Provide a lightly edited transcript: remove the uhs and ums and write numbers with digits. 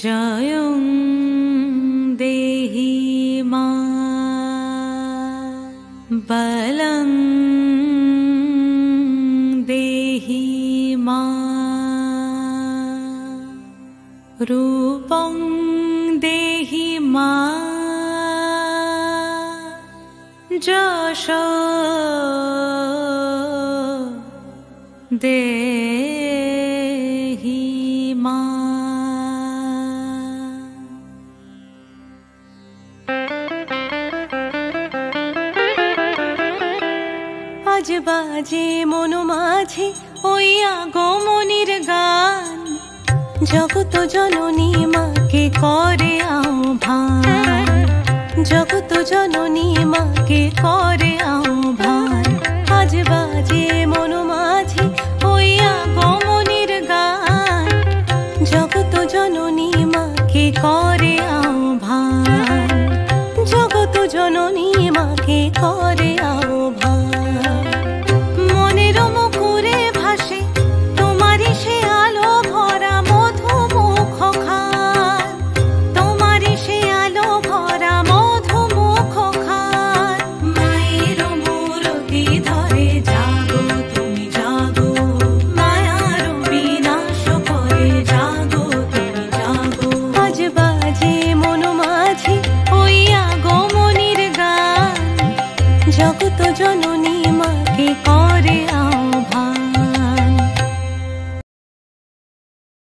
জয়ং দেহি মা বলং দেহি মা রূপং দেহি মা যশো দেহি মা। আজ বাজে মন মাঝে ওই আগমনীর গান, জগত জননী মাকে করে আহ্বান, জগত জননী মাকে করে আহ্বান। আজ বাজে মন মাঝে ওই আগমনীর গান, জগত জননী মাকে করে আহ্বান, জগত জননী